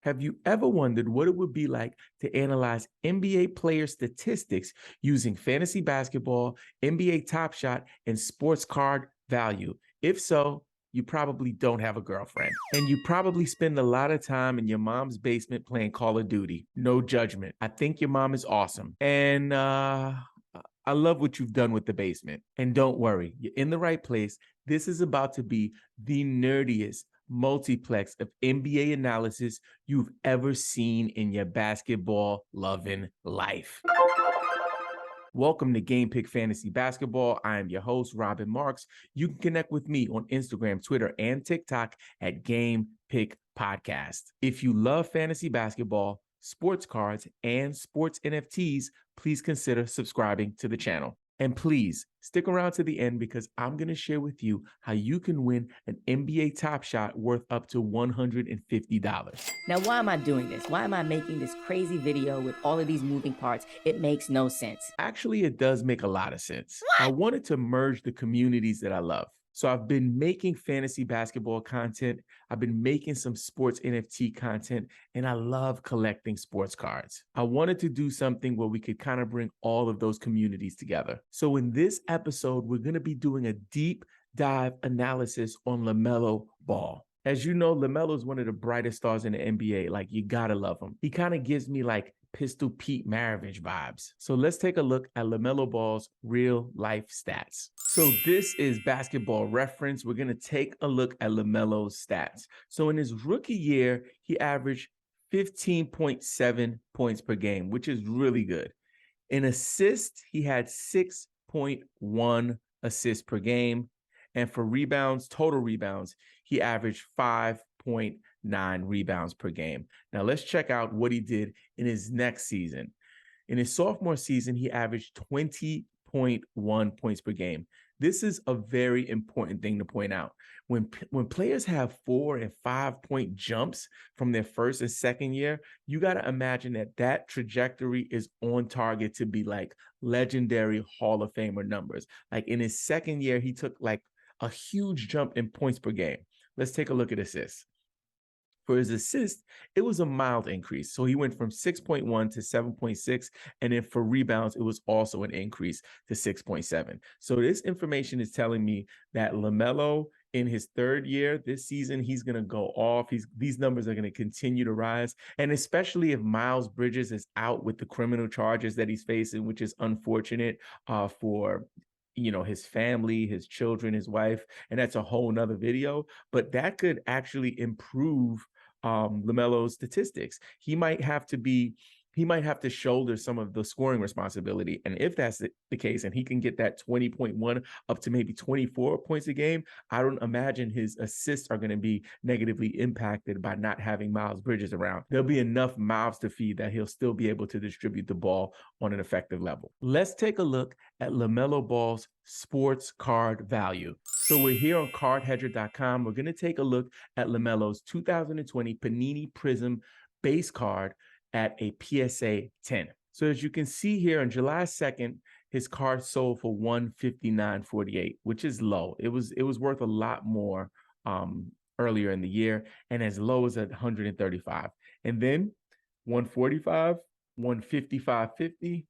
Have you ever wondered what it would be like to analyze NBA player statistics using fantasy basketball, NBA Top Shot, and sports card value? If so, you probably don't have a girlfriend. And you probably spend a lot of time in your mom's basement playing Call of Duty. No judgment. I think your mom is awesome. And I love what you've done with the basement. And don't worry, you're in the right place. This is about to be the nerdiest multiplex of NBA analysis you've ever seen in your basketball loving life. Welcome to Game Pick Fantasy Basketball. I am your host, Robin Marks. You can connect with me on Instagram, Twitter, and TikTok at Game Pick Podcast. If you love fantasy basketball, sports cards, and sports NFTs, please consider subscribing to the channel. And please stick around to the end because I'm going to share with you how you can win an NBA Top Shot worth up to $150. Now, why am I doing this? Why am I making this crazy video with all of these moving parts? It makes no sense. Actually, it does make a lot of sense. What? I wanted to merge the communities that I love. So I've been making fantasy basketball content. I've been making some sports NFT content, and I love collecting sports cards. I wanted to do something where we could kind of bring all of those communities together. So in this episode, we're going to be doing a deep dive analysis on Lamelo Ball. As you know, Lamelo is one of the brightest stars in the NBA. Like, you gotta love him. He kind of gives me like Pistol Pete Maravich vibes. So let's take a look at Lamelo Ball's real life stats. So this is Basketball Reference. We're going to take a look at Lamelo's stats. So in his rookie year, he averaged 15.7 points per game, which is really good. In assists, he had 6.1 assists per game. And for rebounds, total rebounds, he averaged 5.9 rebounds per game. Now let's check out what he did in his next season. In his sophomore season, he averaged 20.1 points per game. This is a very important thing to point out. When players have 4 and 5 point jumps from their first and second year, you got to imagine that trajectory is on target to be like legendary Hall of Famer numbers. Like in his second year, he took like a huge jump in points per game. Let's take a look at assists. For his assist, it was a mild increase. So he went from 6.1 to 7.6. And then for rebounds, it was also an increase to 6.7. So this information is telling me that Lamelo in his third year, this season, he's going to go off. These numbers are going to continue to rise. And especially if Miles Bridges is out with the criminal charges that he's facing, which is unfortunate for his family, his children, his wife, and that's a whole nother video, but that could actually improve Lamelo's statistics. He might have to shoulder some of the scoring responsibility. And if that's the case, and he can get that 20.1 up to maybe 24 points a game, I don't imagine his assists are going to be negatively impacted by not having Miles Bridges around. There'll be enough mouths to feed that he'll still be able to distribute the ball on an effective level. Let's take a look at Lamelo Ball's sports card value. So we're here on CARDHEDGER.com. We're going to take a look at Lamelo's 2020 Panini Prism base card at a PSA 10. So as you can see here on July 2nd, his card sold for $159.48, which is low. It was worth a lot more earlier in the year, and as low as at $135. And then $145, $155.50,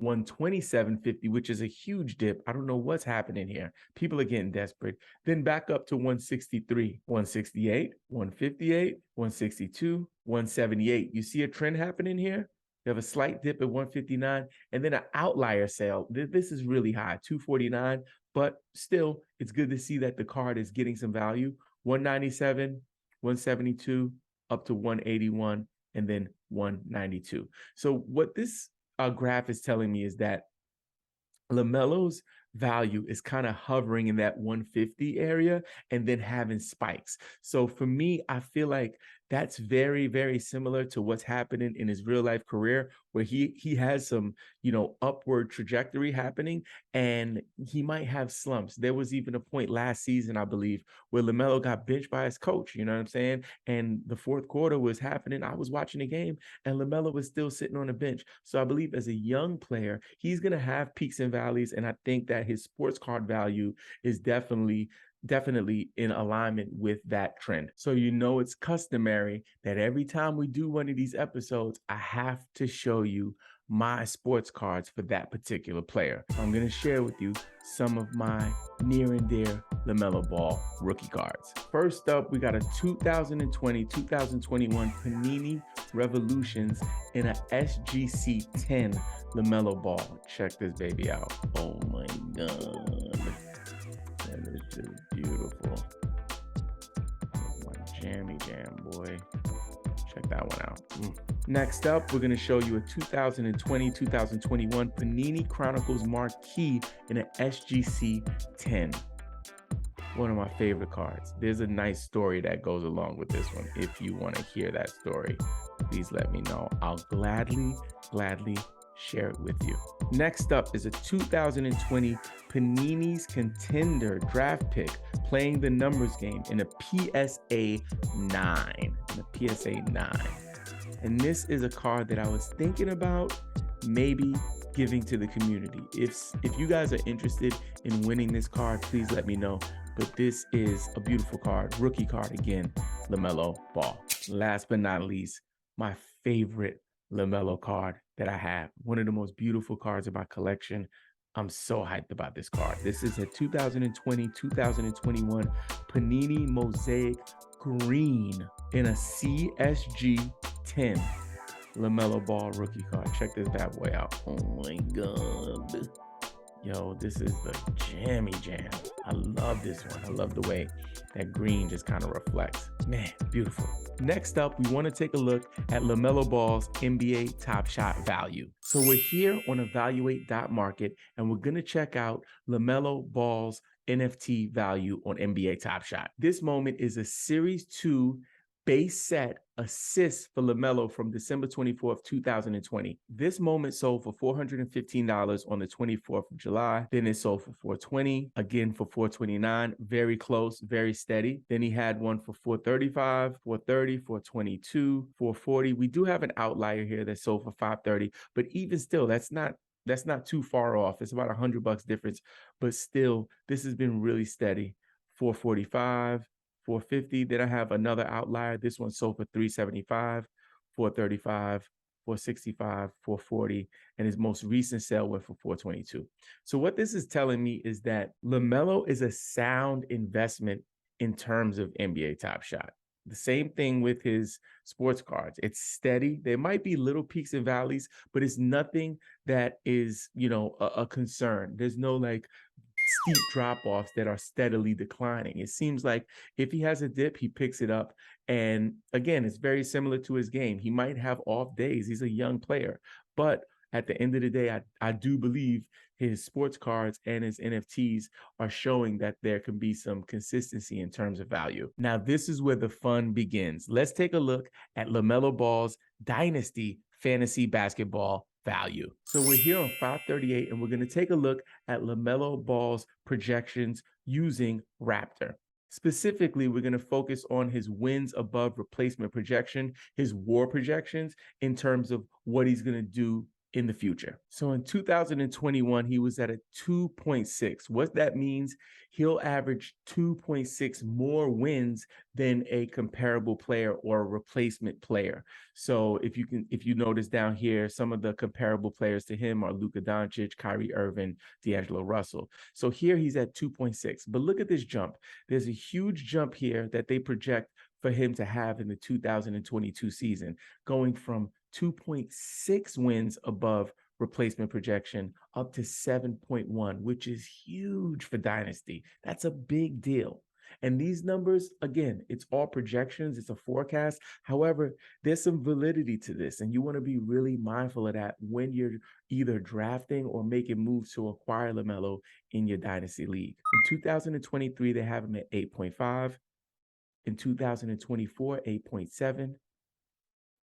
$127.50, which is a huge dip. I don't know what's happening here. People are getting desperate. Then back up to $163, $168, $158, $162, $178. You see a trend happening here? You have a slight dip at $159, and then an outlier sale. This is really high, $249, but still, it's good to see that the card is getting some value. $197, $172, up to $181, and then $192. So what this graph is telling me is that Lamelo's value is kind of hovering in that 150 area and then having spikes. So for me, I feel like that's very, very similar to what's happening in his real life career, where he has some, upward trajectory happening, and he might have slumps. There was even a point last season, I believe, where Lamelo got benched by his coach, you know what I'm saying? And the fourth quarter was happening. I was watching the game and Lamelo was still sitting on the bench. So I believe as a young player, he's going to have peaks and valleys. And I think that his sports card value is definitely definitely in alignment with that trend. So you know it's customary that every time we do one of these episodes, I have to show you my sports cards for that particular player. So I'm going to share with you some of my near and dear LaMelo Ball rookie cards. First up, we got a 2020-2021 Panini Revolutions in a SGC 10 LaMelo Ball. Check this baby out. Oh my God. That is just beautiful. That's my jammy jam, boy. Check that one out. Next up, we're going to show you a 2020-2021 Panini Chronicles Marquee in an SGC 10. One of my favorite cards. There's a nice story that goes along with this one. If you want to hear that story, please let me know. I'll gladly share it with you. Next up is a 2020 Panini's Contender draft pick playing the numbers game in a PSA 9. And this is a card that I was thinking about maybe giving to the community. If you guys are interested in winning this card, please let me know. But this is a beautiful card, rookie card again, LaMelo Ball. Last but not least, my favorite LaMelo card that I have. One of the most beautiful cards in my collection. I'm so hyped about this card. This is a 2020-2021 Panini Mosaic Green in a CSG 10 LaMelo Ball rookie card. Check this bad boy out. Oh my God. Yo, this is the jammy jam. I love this one. I love the way that green just kind of reflects. Man, beautiful. Next up, we want to take a look at LaMelo Ball's NBA Top Shot value. So we're here on evaluate.market, and we're going to check out LaMelo Ball's NFT value on NBA Top Shot. This moment is a Series 2 base set assist for LaMelo from December 24th, 2020. This moment sold for $415 on the 24th of July. Then it sold for $420, again for $429, very close, very steady. Then he had one for $435, $430, $422, $440. We do have an outlier here that sold for $530, but even still, that's not too far off. It's about $100 difference, but still, this has been really steady. $445, $450. Then I have another outlier. This one sold for $375, $435, $465, $440, and his most recent sale went for $422. So what this is telling me is that LaMelo is a sound investment in terms of NBA Top Shot. The same thing with his sports cards. It's steady. There might be little peaks and valleys, but it's nothing that is, a concern. There's no like steep drop-offs that are steadily declining. It seems like if he has a dip, he picks it up. And again, it's very similar to his game. He might have off days. He's a young player. But at the end of the day, I do believe his sports cards and his NFTs are showing that there can be some consistency in terms of value. Now, this is where the fun begins. Let's take a look at LaMelo Ball's Dynasty Fantasy Basketball value. So we're here on 538, and we're going to take a look at LaMelo Ball's projections using Raptor. Specifically, we're going to focus on his wins above replacement projection, his WAR projections in terms of what he's going to do in the future. So in 2021, he was at a 2.6. What that means, he'll average 2.6 more wins than a comparable player or a replacement player. So if you notice down here, some of the comparable players to him are Luka Doncic, Kyrie Irving, D'Angelo Russell. So here he's at 2.6. But look at this jump. There's a huge jump here that they project for him to have in the 2022 season, going from 2.6 wins above replacement projection up to 7.1, which is huge for Dynasty. That's a big deal. And these numbers, again, it's all projections, it's a forecast. However, there's some validity to this, and you want to be really mindful of that when you're either drafting or making moves to acquire LaMelo in your Dynasty league. In 2023, they have him at 8.5. In 2024, 8.7.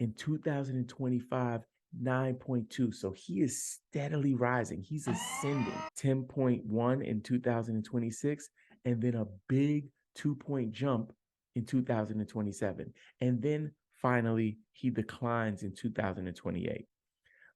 In 2025, 9.2. So he is steadily rising. He's ascending. 10.1 in 2026, and then a big 2-point jump in 2027. And then finally, he declines in 2028.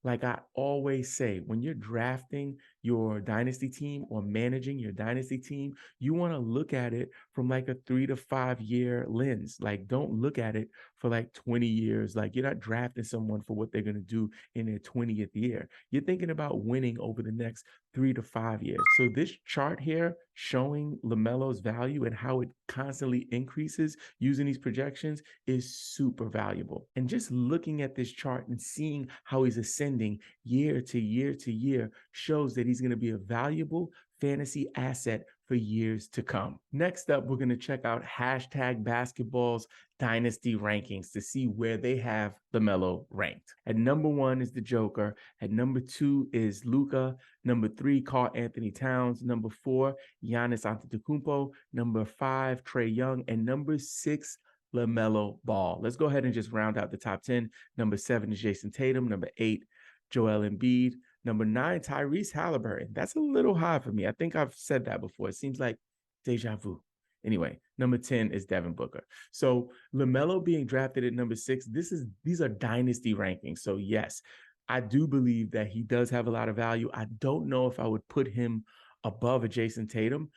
Like I always say, when you're drafting your dynasty team or managing your dynasty team, you want to look at it from like a 3 to 5 year lens. Like, don't look at it for like 20 years. Like, you're not drafting someone for what they're going to do in their 20th year. You're thinking about winning over the next 3 to 5 years. So this chart here showing LaMelo's value and how it constantly increases using these projections is super valuable. And just looking at this chart and seeing how he's ascending year to year to year shows that he's going to be a valuable fantasy asset for years to come. Next up, we're going to check out hashtag basketball's dynasty rankings to see where they have LaMelo ranked. At number 1 is the Joker. At number 2 is Luka. Number 3, Karl-Anthony Towns. Number 4, Giannis Antetokounmpo. Number 5, Trae Young. And number 6, LaMelo Ball. Let's go ahead and just round out the top 10. Number 7 is Jason Tatum. Number 8, Joel Embiid. Number 9, Tyrese Halliburton. That's a little high for me. I think I've said that before. It seems like deja vu. Anyway, number 10 is Devin Booker. So LaMelo being drafted at number 6, these are dynasty rankings. So yes, I do believe that he does have a lot of value. I don't know if I would put him above a Jason Tatum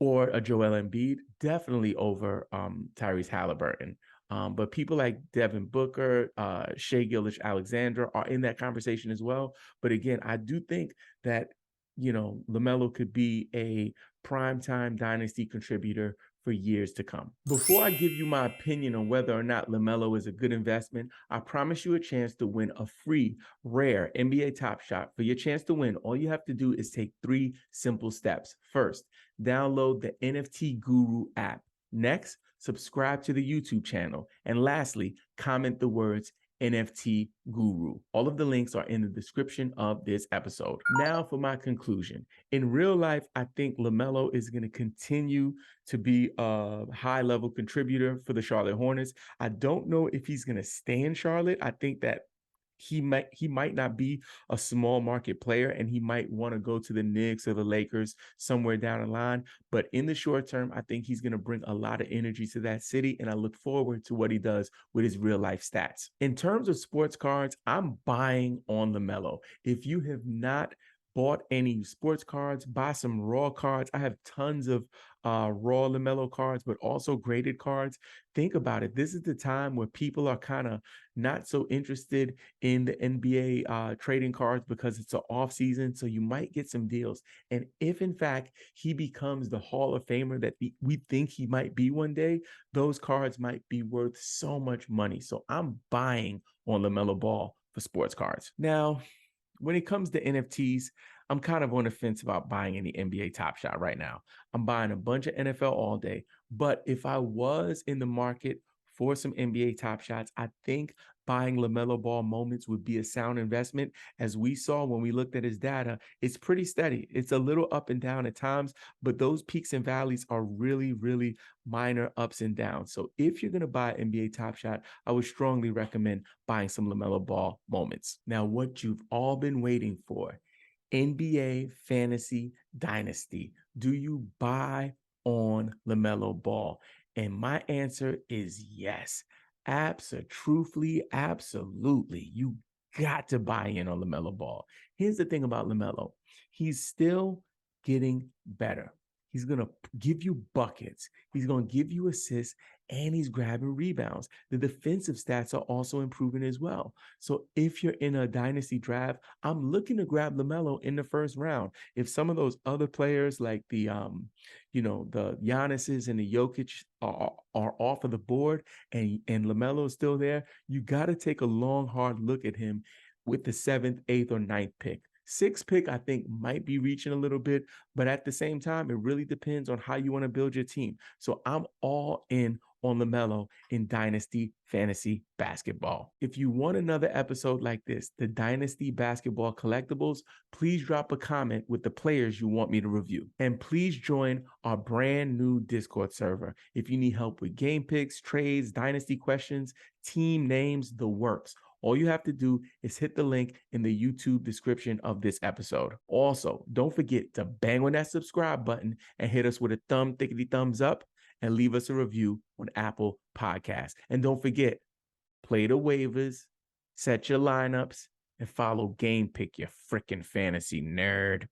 or a Joel Embiid, definitely over Tyrese Halliburton. But people like Devin Booker, Shai Gilgeous-Alexander are in that conversation as well. But again, I do think that, LaMelo could be a primetime dynasty contributor for years to come. Before I give you my opinion on whether or not LaMelo is a good investment, I promise you a chance to win a free, rare NBA Top Shot. For your chance to win, all you have to do is take 3 simple steps. First, download the NFT Guru app. Next, subscribe to the YouTube channel. And lastly, comment the words NFT Guru. All of the links are in the description of this episode. Now for my conclusion. In real life, I think LaMelo is going to continue to be a high-level contributor for the Charlotte Hornets. I don't know if he's going to stay in Charlotte. I think that he might not be a small market player, and he might want to go to the Knicks or the Lakers somewhere down the line. But in the short term, I think he's going to bring a lot of energy to that city, and I look forward to what he does with his real life stats. In terms of sports cards, I'm buying on LaMelo. If you have not bought any sports cards, buy some raw cards. I have tons of raw LaMelo cards, but also graded cards. Think about it. This is the time where people are kind of not so interested in the NBA trading cards because it's an off season. So you might get some deals. And if in fact he becomes the Hall of Famer that we think he might be one day, those cards might be worth so much money. So I'm buying on LaMelo Ball for sports cards. Now, when it comes to NFTs, I'm kind of on the fence about buying any NBA Top Shot right now. I'm buying a bunch of NFL all day. But if I was in the market for some NBA Top Shots, I think buying LaMelo Ball moments would be a sound investment. As we saw when we looked at his data, it's pretty steady. It's a little up and down at times, but those peaks and valleys are really, really minor ups and downs. So if you're going to buy NBA Top Shot, I would strongly recommend buying some LaMelo Ball moments. Now, what you've all been waiting for, NBA Fantasy Dynasty. Do you buy on LaMelo Ball? And my answer is yes. Truthfully, absolutely. You got to buy in on LaMelo Ball. Here's the thing about LaMelo. He's still getting better. He's going to give you buckets. He's going to give you assists, and he's grabbing rebounds. The defensive stats are also improving as well. So if you're in a dynasty draft, I'm looking to grab LaMelo in the first round. If some of those other players like the Giannis's and the Jokic are off of the board and LaMelo is still there, you got to take a long, hard look at him with the 7th, 8th, or 9th pick. 6th pick, I think, might be reaching a little bit, but at the same time, it really depends on how you want to build your team. So I'm all in on LaMelo in Dynasty Fantasy Basketball. If you want another episode like this, the Dynasty Basketball Collectibles, please drop a comment with the players you want me to review. And please join our brand new Discord server. If you need help with game picks, trades, dynasty questions, team names, the works. All you have to do is hit the link in the YouTube description of this episode. Also, don't forget to bang on that subscribe button and hit us with a thumbs up and leave us a review on Apple Podcasts. And don't forget, play the waivers, set your lineups, and follow Game Pick, you freaking fantasy nerd.